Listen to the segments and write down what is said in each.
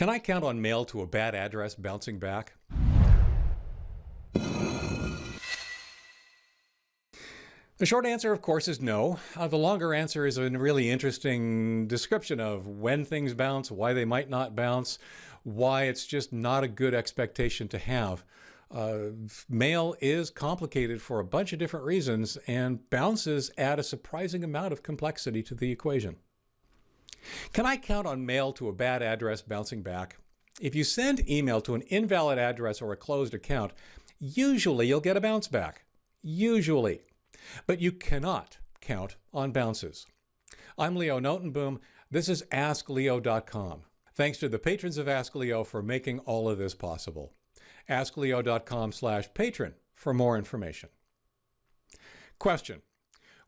Can I count on mail to a bad address bouncing back? The short answer, of course, is no. The longer answer is a really interesting description of when things bounce, why they might not bounce, why it's just not a good expectation to have. Mail is complicated for a bunch of different reasons, and bounces add a surprising amount of complexity to the equation. Can I count on mail to a bad address bouncing back? If you send email to an invalid address or a closed account, usually you'll get a bounce back. Usually. But you cannot count on bounces. I'm Leo Notenboom. This is askleo.com. Thanks to the patrons of Ask Leo for making all of this possible. askleo.com/patron for more information. Question: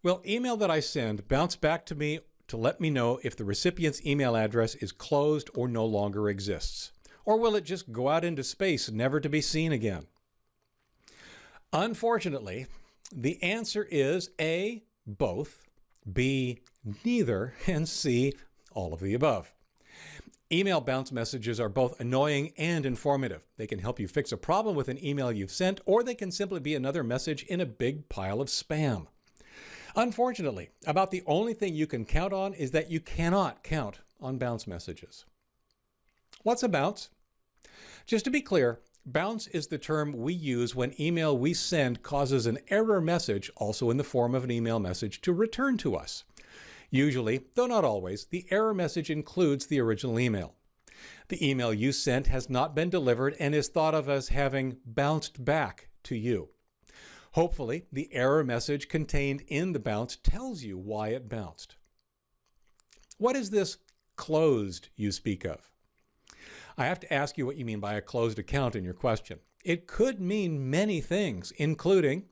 will email that I send bounce back to me to let me know if the recipient's email address is closed or no longer exists? Or will it just go out into space, never to be seen again? Unfortunately, the answer is A, both, B, neither, and C, all of the above. Email bounce messages are both annoying and informative. They can help you fix a problem with an email you've sent, or they can simply be another message in a big pile of spam. Unfortunately, about the only thing you can count on is that you cannot count on bounce messages. What's a bounce? Just to be clear, bounce is the term we use when email we send causes an error message, also in the form of an email message, to return to us. Usually, though not always, the error message includes the original email. The email you sent has not been delivered and is thought of as having bounced back to you. Hopefully, the error message contained in the bounce tells you why it bounced. What is this closed you speak of? I have to ask you what you mean by a closed account in your question. It could mean many things, including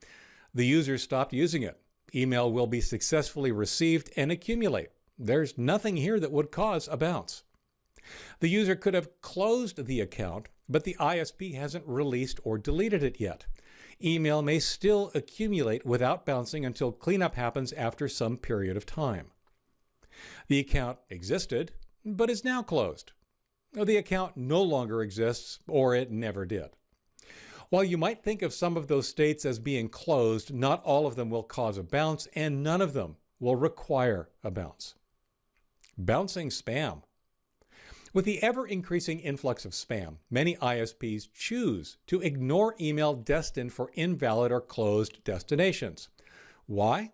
the user stopped using it. Email will be successfully received and accumulate. There's nothing here that would cause a bounce. The user could have closed the account, but the ISP hasn't released or deleted it yet. Email may still accumulate without bouncing until cleanup happens after some period of time. The account existed, but is now closed. The account no longer exists, or it never did. While you might think of some of those states as being closed, not all of them will cause a bounce, and none of them will require a bounce. Bouncing spam. With the ever-increasing influx of spam, many ISPs choose to ignore email destined for invalid or closed destinations. Why?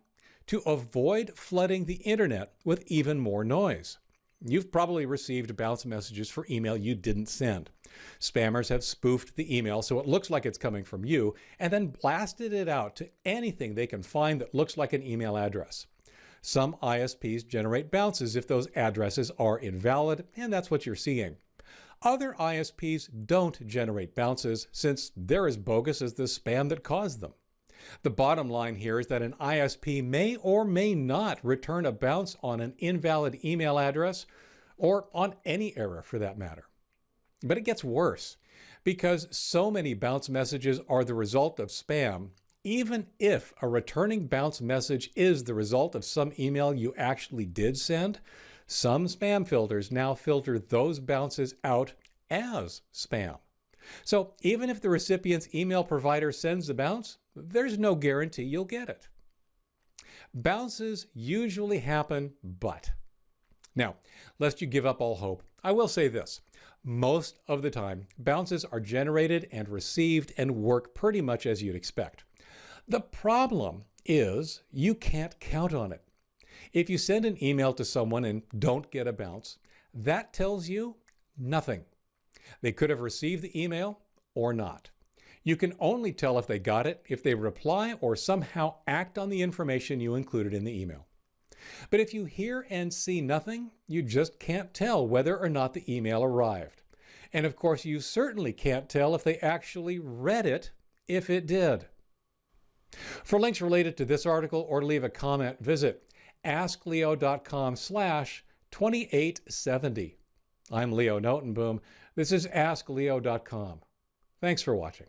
To avoid flooding the internet with even more noise. You've probably received bounce messages for email you didn't send. Spammers have spoofed the email so it looks like it's coming from you, and then blasted it out to anything they can find that looks like an email address. Some ISPs generate bounces if those addresses are invalid, and that's what you're seeing. Other ISPs don't generate bounces since they're as bogus as the spam that caused them. The bottom line here is that an ISP may or may not return a bounce on an invalid email address, or on any error for that matter. But it gets worse. Because so many bounce messages are the result of spam, even if a returning bounce message is the result of some email you actually did send, some spam filters now filter those bounces out as spam. So even if the recipient's email provider sends the bounce, there's no guarantee you'll get it. Bounces usually happen, but. Now, lest you give up all hope, I will say this. Most of the time, bounces are generated and received and work pretty much as you'd expect. The problem is you can't count on it. If you send an email to someone and don't get a bounce, that tells you nothing. They could have received the email or not. You can only tell if they got it if they reply or somehow act on the information you included in the email. But if you hear and see nothing, you just can't tell whether or not the email arrived. And of course, you certainly can't tell if they actually read it, if it did. For links related to this article or to leave a comment, visit askleo.com/2870. I'm Leo Notenboom. This is askleo.com. Thanks for watching.